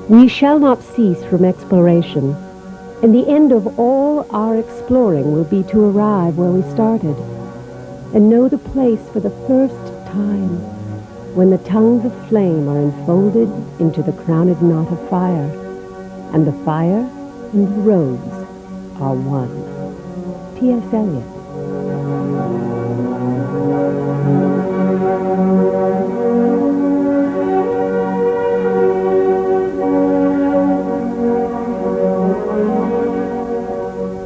We shall not cease from exploration, and the end of all our exploring will be to arrive where we started, and know the place for the first time, when the tongues of flame are enfolded into the crowned knot of fire, and the fire and the rose are one. T.S. Eliot.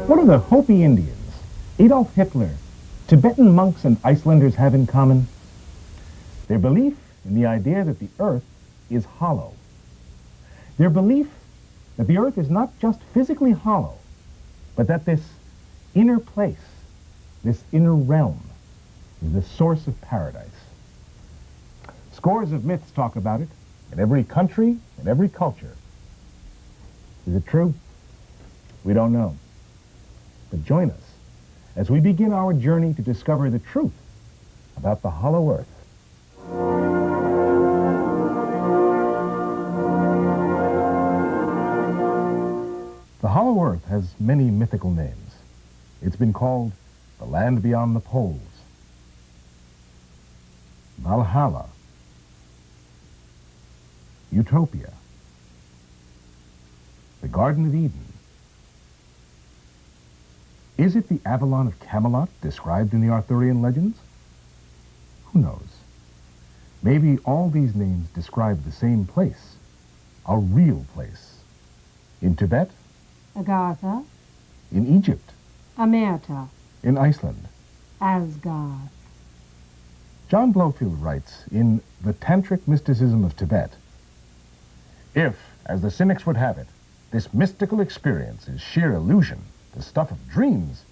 What do the Hopi Indians, Adolf Hitler, Tibetan monks, and Icelanders have in common? Their belief in the idea that the earth is hollow. Their belief that the earth is not just physically hollow, but that this inner place, this inner realm, is the source of paradise. Scores of myths talk about it in every country and every culture. Is it true? We don't know. But join us as we begin our journey to discover the truth about the hollow earth. The hollow earth has many mythical names. It's been called the land beyond the poles, Valhalla, Utopia, the Garden of Eden. Is it the Avalon of Camelot described in the Arthurian legends? Who knows? Maybe all these names describe the same place, a real place. In Tibet, Agartha. in Egypt, Amerta. in Iceland. Asgard. John Blofield writes in The Tantric Mysticism of Tibet, if, as the cynics would have it, this mystical experience is sheer illusion, the stuff of dreams,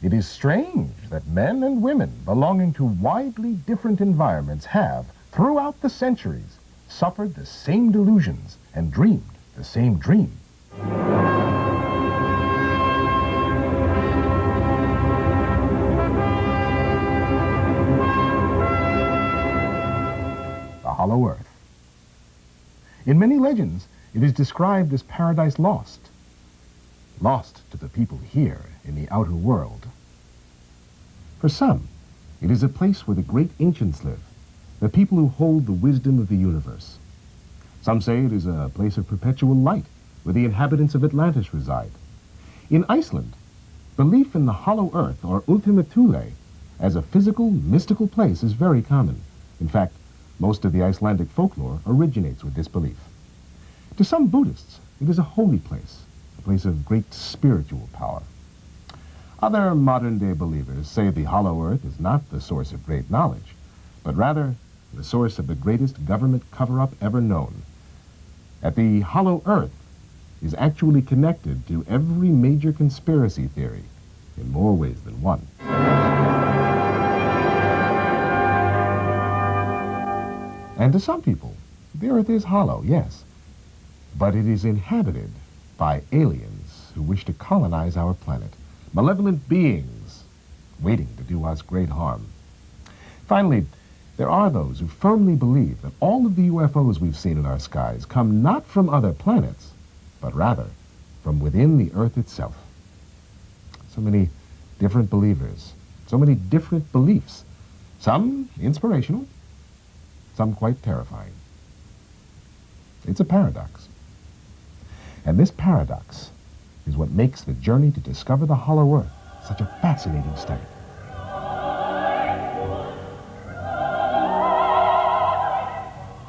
it is strange that men and women belonging to widely different environments have, throughout the centuries, suffered the same delusions and dreamed the same dream. The hollow earth. In many legends, it is described as paradise lost. Lost to the people here in the outer world. For some, it is a place where the great ancients live, the people who hold the wisdom of the universe. Some say it is a place of perpetual light, where the inhabitants of Atlantis reside. In Iceland, belief in the hollow earth, or ultima thule, as a physical, mystical place is very common. In fact, most of the Icelandic folklore originates with this belief. To some Buddhists, it is a holy place, a place of great spiritual power. Other modern-day believers say the hollow earth is not the source of great knowledge, but rather the source of the greatest government cover-up ever known. That the hollow earth is actually connected to every major conspiracy theory in more ways than one. And to some people, the earth is hollow, yes, but it is inhabited by aliens who wish to colonize our planet, malevolent beings waiting to do us great harm. Finally, there are those who firmly believe that all of the UFOs we've seen in our skies come not from other planets, but rather from within the Earth itself. So many different believers, so many different beliefs, some inspirational, some quite terrifying. It's a paradox. And this paradox is what makes the journey to discover the hollow earth such a fascinating study.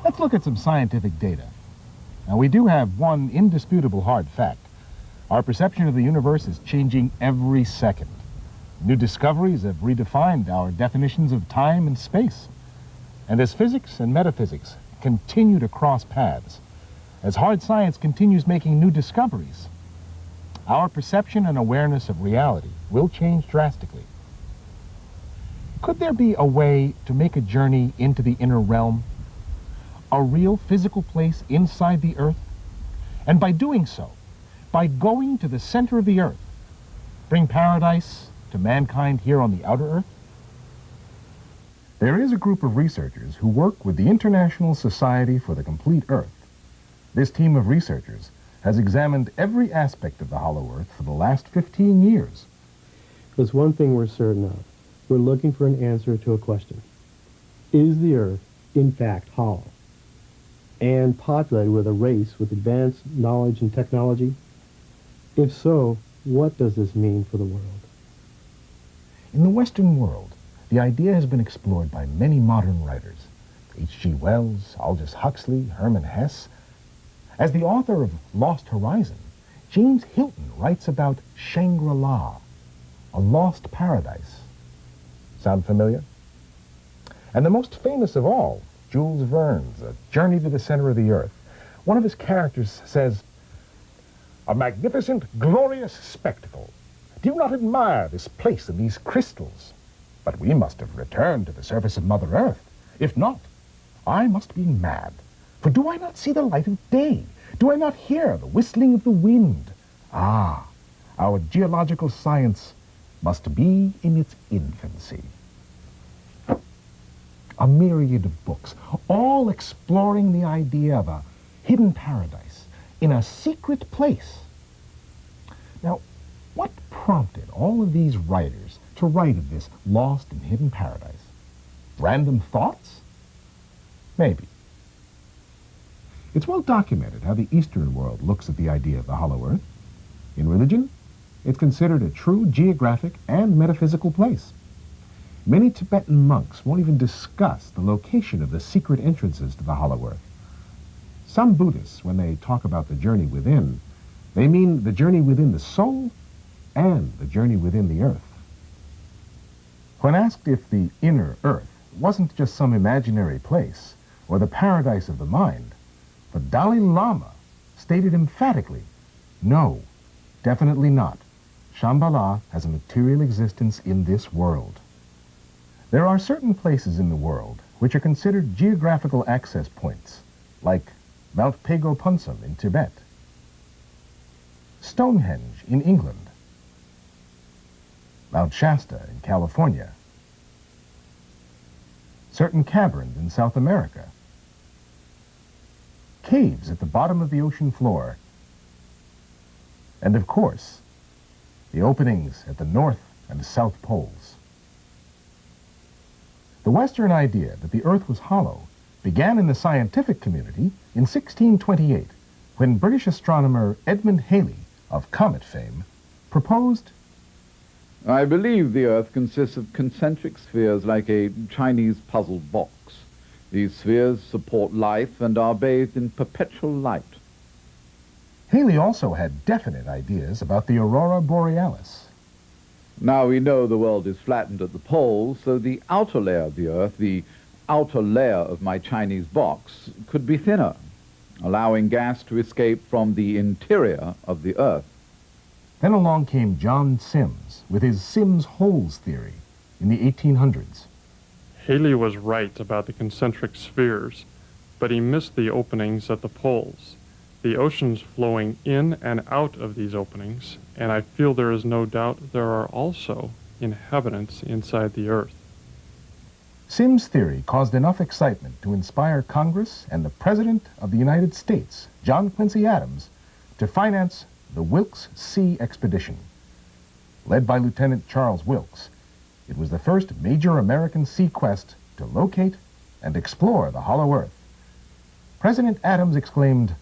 Let's look at some scientific data. Now, we do have one indisputable hard fact. Our perception of the universe is changing every second. New discoveries have redefined our definitions of time and space. And as physics and metaphysics continue to cross paths, as hard science continues making new discoveries, our perception and awareness of reality will change drastically. Could there be a way to make a journey into the inner realm, a real physical place inside the earth, and by doing so, by going to the center of the earth, bring paradise to mankind here on the outer earth? There is a group of researchers who work with the International Society for the Complete Earth This team of researchers has examined every aspect of the hollow Earth for the last 15 years. There's one thing we're certain of. We're looking for an answer to a question. Is the Earth, in fact, hollow? And populated with a race with advanced knowledge and technology? If so, what does this mean for the world? In the Western world, the idea has been explored by many modern writers. H.G. Wells, Aldous Huxley, Hermann Hesse. As the author of Lost Horizon, James Hilton writes about Shangri-La, a lost paradise. Sound familiar? And the most famous of all, Jules Verne's A Journey to the Center of the Earth. One of his characters says, "A magnificent, glorious spectacle. Do you not admire this place and these crystals? But we must have returned to the surface of Mother Earth. If not, I must be mad. For do I not see the light of day? Do I not hear the whistling of the wind? Ah, our geological science must be in its infancy." A myriad of books, all exploring the idea of a hidden paradise in a secret place. Now, what prompted all of these writers to write of this lost and hidden paradise? Random thoughts? Maybe. It's well documented how the Eastern world looks at the idea of the hollow Earth. In religion, it's considered a true geographic and metaphysical place. Many Tibetan monks won't even discuss the location of the secret entrances to the hollow Earth. Some Buddhists, when they talk about the journey within, they mean the journey within the soul and the journey within the earth. When asked if the inner earth wasn't just some imaginary place or the paradise of the mind, the Dalai Lama stated emphatically, no, definitely not. Shambhala has a material existence in this world. There are certain places in the world which are considered geographical access points, like Mount Pago Punsum in Tibet, Stonehenge in England, Mount Shasta in California, certain caverns in South America, caves at the bottom of the ocean floor, and of course, the openings at the North and South Poles. The Western idea that the Earth was hollow began in the scientific community in 1628, when British astronomer Edmund Halley, of comet fame, proposed, "I believe the Earth consists of concentric spheres like a Chinese puzzle box. These spheres support life and are bathed in perpetual light." Halley also had definite ideas about the aurora borealis. Now we know the world is flattened at the poles, so the outer layer of the Earth, the outer layer of my Chinese box, could be thinner, allowing gas to escape from the interior of the Earth. Then along came John Sims with his Sims holes theory in the 1800s. Halley was right about the concentric spheres, but he missed the openings at the poles. The oceans flowing in and out of these openings, and I feel there is no doubt there are also inhabitants inside the Earth. Sims' theory caused enough excitement to inspire Congress and the President of the United States, John Quincy Adams, to finance the Wilkes Sea Expedition. Led by Lieutenant Charles Wilkes, it was the first major American sea quest to locate and explore the hollow Earth. President Adams exclaimed,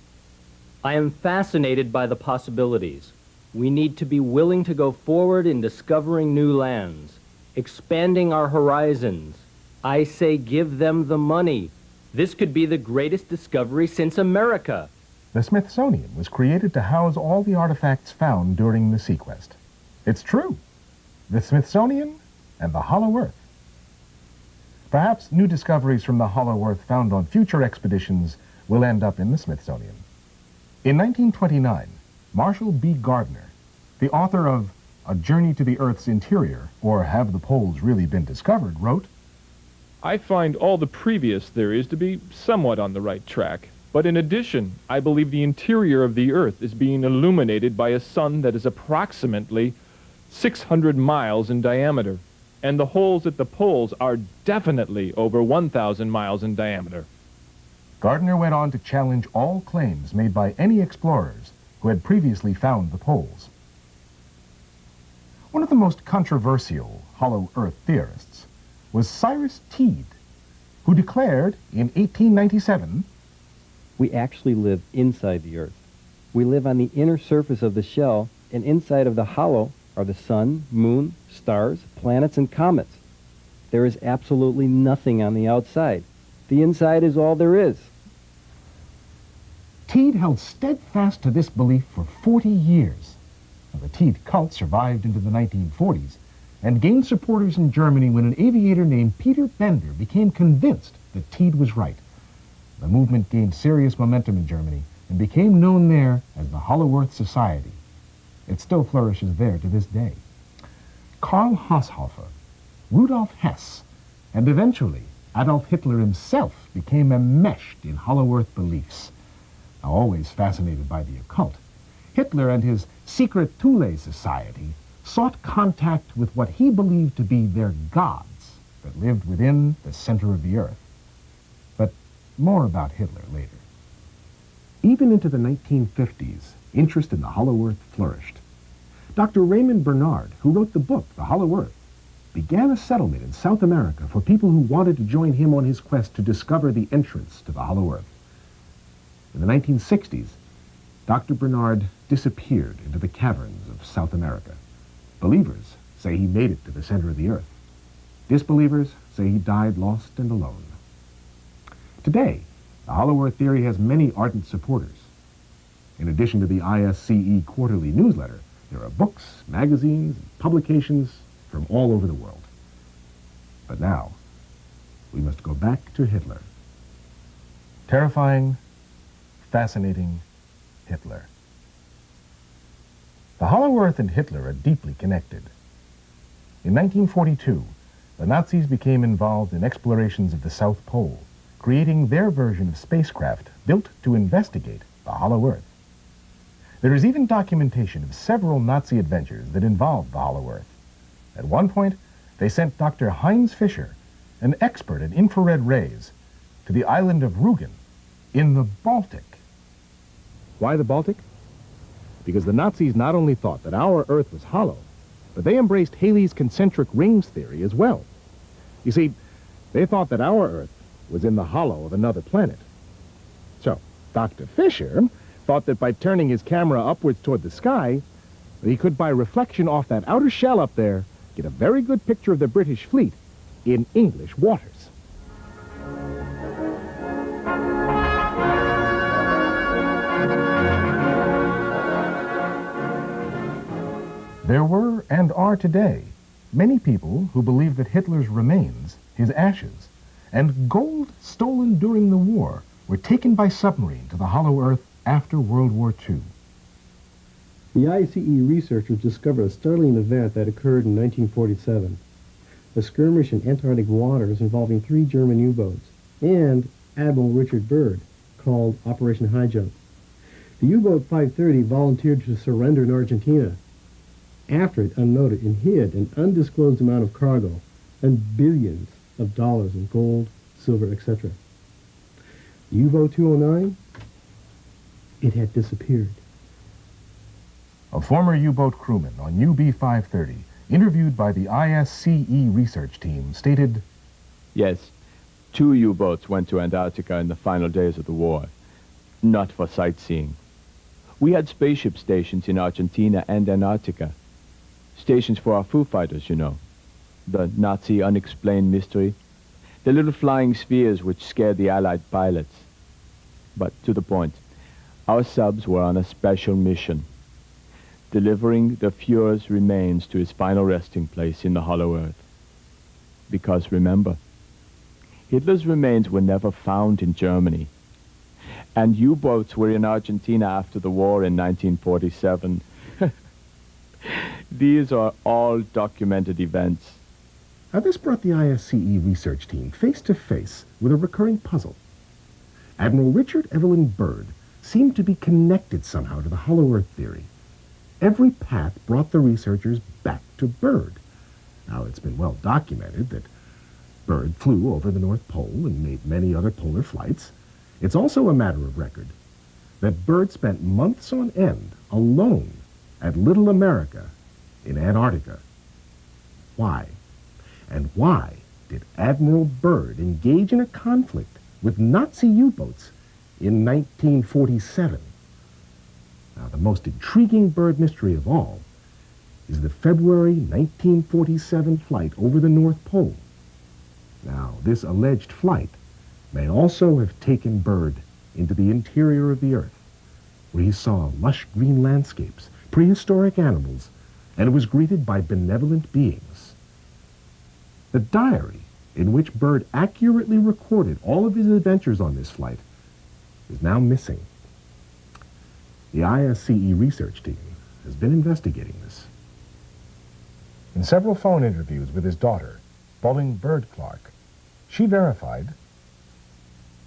"I am fascinated by the possibilities. We need to be willing to go forward in discovering new lands, expanding our horizons. I say give them the money. This could be the greatest discovery since America." The Smithsonian was created to house all the artifacts found during the sea quest. It's true. The Smithsonian and the hollow Earth. Perhaps new discoveries from the hollow Earth found on future expeditions will end up in the Smithsonian. In 1929, Marshall B. Gardner, the author of A Journey to the Earth's Interior, or Have the Poles Really Been Discovered, wrote, "I find all the previous theories to be somewhat on the right track, but in addition, I believe the interior of the Earth is being illuminated by a sun that is approximately 600 miles in diameter, and the holes at the poles are definitely over 1,000 miles in diameter." Gardner went on to challenge all claims made by any explorers who had previously found the poles. One of the most controversial hollow earth theorists was Cyrus Teed, who declared in 1897, "We actually live inside the Earth. We live on the inner surface of the shell, and inside of the hollow are the sun, moon, stars, planets, and comets. There is absolutely nothing on the outside. The inside is all there is." Teed held steadfast to this belief for 40 years. Now, the Teed cult survived into the 1940s and gained supporters in Germany when an aviator named Peter Bender became convinced that Teed was right. The movement gained serious momentum in Germany and became known there as the Hollow Earth Society. It still flourishes there to this day. Karl Haushofer, Rudolf Hess, and eventually Adolf Hitler himself became enmeshed in Hollow Earth beliefs. Now, always fascinated by the occult, Hitler and his secret Thule Society sought contact with what he believed to be their gods that lived within the center of the earth. But more about Hitler later. Even into the 1950s, interest in the Hollow Earth flourished. Dr. Raymond Bernard, who wrote the book, The Hollow Earth, began a settlement in South America for people who wanted to join him on his quest to discover the entrance to the Hollow Earth. In the 1960s, Dr. Bernard disappeared into the caverns of South America. Believers say he made it to the center of the earth. Disbelievers say he died lost and alone. Today, the Hollow Earth theory has many ardent supporters. In addition to the ISCE quarterly newsletter, there are books, magazines, and publications from all over the world. But now, we must go back to Hitler. Terrifying, fascinating Hitler. The Hollow Earth and Hitler are deeply connected. In 1942, the Nazis became involved in explorations of the South Pole, creating their version of spacecraft built to investigate the Hollow Earth. There is even documentation of several Nazi adventures that involved the Hollow Earth. At one point, they sent Dr. Heinz Fischer, an expert in infrared rays, to the island of Rügen in the Baltic. Why the Baltic? Because the Nazis not only thought that our Earth was hollow, but they embraced Halley's concentric rings theory as well. You see, they thought that our Earth was in the hollow of another planet. So, Dr. Fischer thought that by turning his camera upwards toward the sky, he could, by reflection off that outer shell up there, get a very good picture of the British fleet in English waters. There were, and are today, many people who believe that Hitler's remains, his ashes, and gold stolen during the war were taken by submarine to the Hollow Earth after World War II. The ISCE researchers discovered a startling event that occurred in 1947. A skirmish in Antarctic waters involving 3 German U-boats and Admiral Richard Byrd, called Operation High Jump. The U-boat 530 volunteered to surrender in Argentina. After it unloaded and hid an undisclosed amount of cargo and billions of dollars in gold, silver, etc. U-boat 209, it had disappeared. A former U-boat crewman on UB-530, interviewed by the ISCE research team, stated, "Yes, 2 U-boats went to Antarctica in the final days of the war. Not for sightseeing. We had spaceship stations in Argentina and Antarctica. Stations for our Foo Fighters, you know. The Nazi unexplained mystery. The little flying spheres which scared the Allied pilots. But to the point, our subs were on a special mission, delivering the Fuhrer's remains to his final resting place in the Hollow Earth. Because remember, Hitler's remains were never found in Germany. And U-boats were in Argentina after the war in 1947. These are all documented events." Now, this brought the ISCE research team face to face with a recurring puzzle. Admiral Richard Evelyn Byrd seemed to be connected somehow to the Hollow Earth theory. Every path brought the researchers back to Byrd. Now, it's been well documented that Byrd flew over the North Pole and made many other polar flights. It's also a matter of record that Byrd spent months on end alone at Little America in Antarctica. Why? And why did Admiral Byrd engage in a conflict with Nazi U-boats in 1947? Now, the most intriguing Byrd mystery of all is the February 1947 flight over the North Pole. Now, this alleged flight may also have taken Byrd into the interior of the Earth, where he saw lush green landscapes, prehistoric animals, and was greeted by benevolent beings. The diary in which Byrd accurately recorded all of his adventures on this flight is now missing. The ISCE research team has been investigating this. In several phone interviews with his daughter, Pauline Byrd Clark, she verified,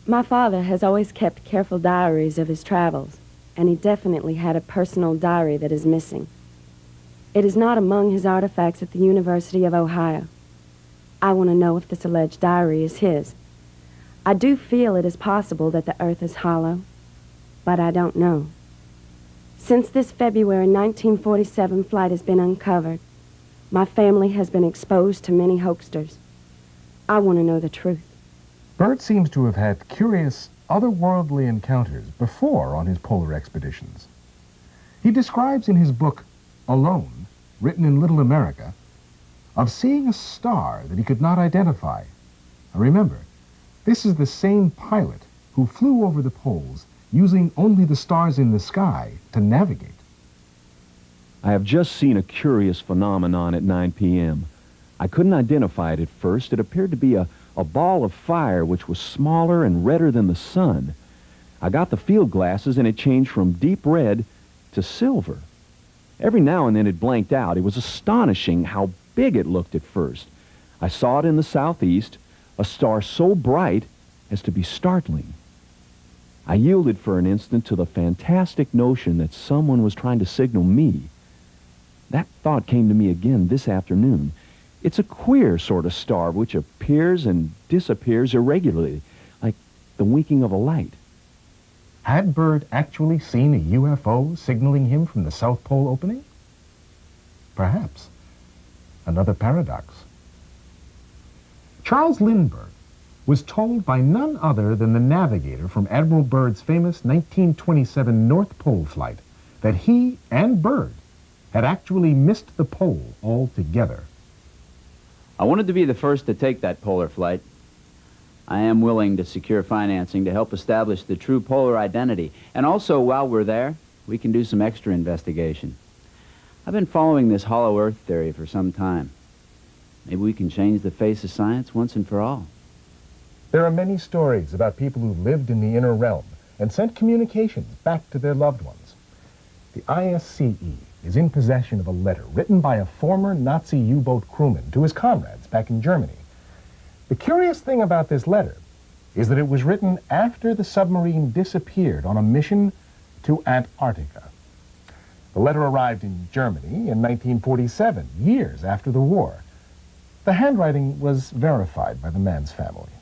"My father has always kept careful diaries of his travels, and he definitely had a personal diary that is missing. It is not among his artifacts at the University of Ohio. I want to know if this alleged diary is his. I do feel it is possible that the Earth is hollow, but I don't know. Since this February 1947 flight has been uncovered, my family has been exposed to many hoaxers. I want to know the truth." Byrd seems to have had curious, otherworldly encounters before on his polar expeditions. He describes in his book, Alone, written in Little America, of seeing a star that he could not identify. Now remember, this is the same pilot who flew over the poles using only the stars in the sky to navigate. "I have just seen a curious phenomenon at 9 p.m. I couldn't identify it at first. It appeared to be a ball of fire which was smaller and redder than the sun. I got the field glasses and it changed from deep red to silver. Every now and then it blanked out. It was astonishing how big it looked at first. I saw it in the southeast, a star so bright as to be startling. I yielded for an instant to the fantastic notion that someone was trying to signal me. That thought came to me again this afternoon. It's a queer sort of star which appears and disappears irregularly, like the winking of a light." Had Byrd actually seen a UFO signaling him from the South Pole opening? Perhaps. Another paradox. Charles Lindbergh was told by none other than the navigator from Admiral Byrd's famous 1927 North Pole flight that he and Byrd had actually missed the pole altogether. "I wanted to be the first to take that polar flight. I am willing to secure financing to help establish the true polar identity. And also, while we're there, we can do some extra investigation. I've been following this hollow Earth theory for some time. Maybe we can change the face of science once and for all." There are many stories about people who lived in the inner realm and sent communications back to their loved ones. The ISCE is in possession of a letter written by a former Nazi U-boat crewman to his comrades back in Germany. The curious thing about this letter is that it was written after the submarine disappeared on a mission to Antarctica. The letter arrived in Germany in 1947, years after the war. The handwriting was verified by the man's family.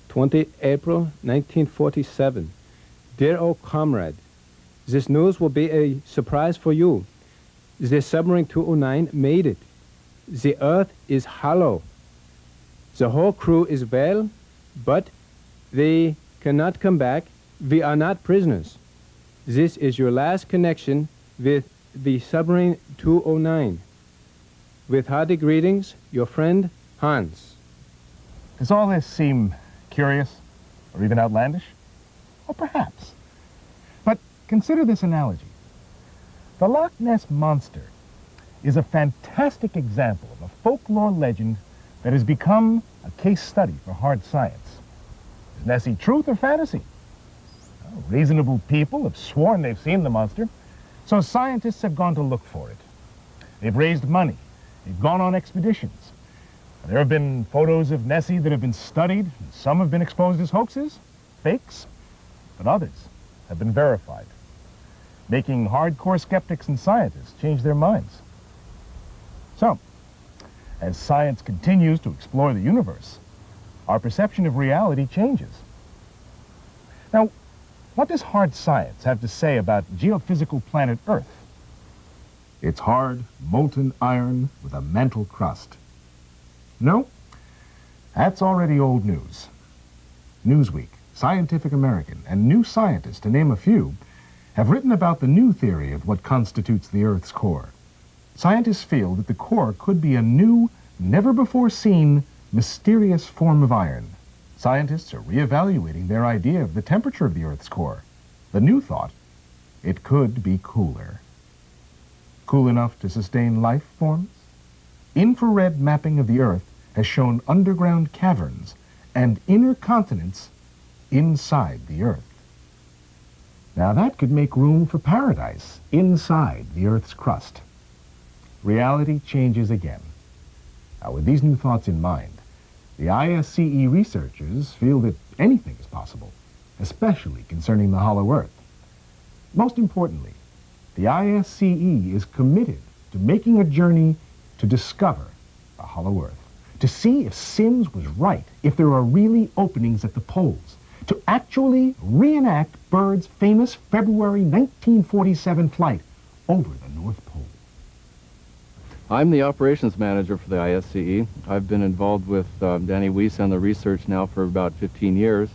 20 April 1947. Dear old comrade, this news will be a surprise for you. The submarine 209 made it. The Earth is hollow. The whole crew is well, but they cannot come back. We are not prisoners. This is your last connection with the submarine 209. With hearty greetings, your friend, Hans. Does all this seem curious or even outlandish? Well, perhaps. But consider this analogy. The Loch Ness Monster is a fantastic example of a folklore legend that has become a case study for hard science. Is Nessie truth or fantasy? Well, reasonable people have sworn they've seen the monster, so scientists have gone to look for it. They've raised money. They've gone on expeditions. There have been photos of Nessie that have been studied. Some have been exposed as hoaxes, fakes, but others have been verified, making hardcore skeptics and scientists change their minds. So, as science continues to explore the universe, our perception of reality changes. Now, what does hard science have to say about geophysical planet Earth? It's hard, molten iron with a mantle crust. No, that's already old news. Newsweek, Scientific American, and New Scientist, to name a few, have written about the new theory of what constitutes the Earth's core. Scientists feel that the core could be a new, never-before-seen, mysterious form of iron. Scientists are reevaluating their idea of the temperature of the Earth's core. The new thought, it could be cooler. Cool enough to sustain life forms? Infrared mapping of the Earth has shown underground caverns and inner continents inside the Earth. Now that could make room for paradise inside the Earth's crust. Reality changes again. Now, with these new thoughts in mind, the ISCE researchers feel that anything is possible, especially concerning the hollow Earth. Most importantly, the ISCE is committed to making a journey to discover the hollow Earth, to see if Sims was right, if there are really openings at the poles, to actually reenact Byrd's famous February 1947 flight over the North Pole. I'm the operations manager for the ISCE. I've been involved with Danny Weiss and the research now for about 15 years.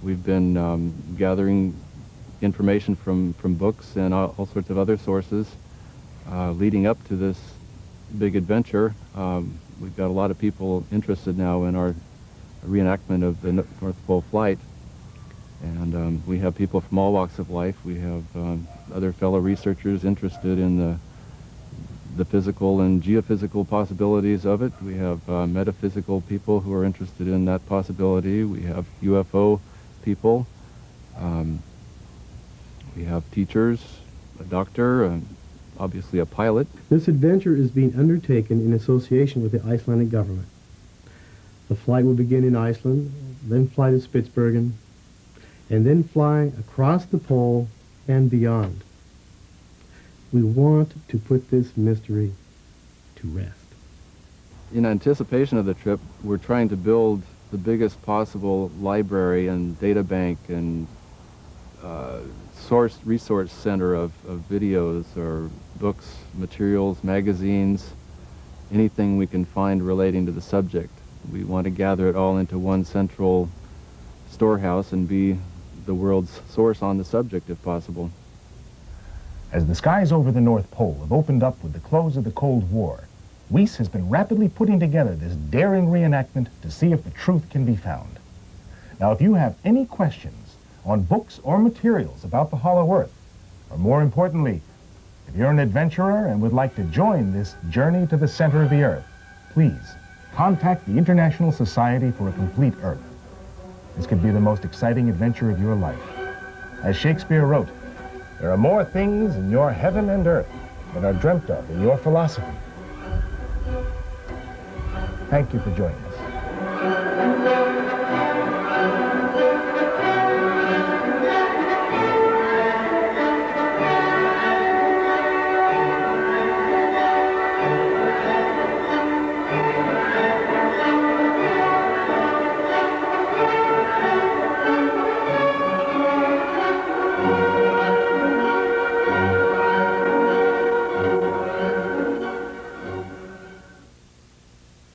We've been gathering information from books and all sorts of other sources leading up to this big adventure. We've got a lot of people interested now in our reenactment of the North Pole flight. And we have people from all walks of life. We have other fellow researchers interested in the physical and geophysical possibilities of it. We have metaphysical people who are interested in that possibility. We have UFO people. We have teachers, a doctor, and obviously a pilot. This adventure is being undertaken in association with the Icelandic government. The flight will begin in Iceland, then fly to Spitsbergen, and then fly across the pole and beyond. We want to put this mystery to rest. In anticipation of the trip, we're trying to build the biggest possible library and data bank and resource center of videos or books, materials, magazines, anything we can find relating to the subject. We want to gather it all into one central storehouse and be the world's source on the subject, if possible. As the skies over the North Pole have opened up with the close of the Cold War, Weiss has been rapidly putting together this daring reenactment to see if the truth can be found. Now, if you have any questions on books or materials about the hollow Earth, or more importantly, if you're an adventurer and would like to join this journey to the center of the Earth, please contact the International Society for a Complete Earth. This could be the most exciting adventure of your life. As Shakespeare wrote, there are more things in your heaven and earth than are dreamt of in your philosophy. Thank you for joining us.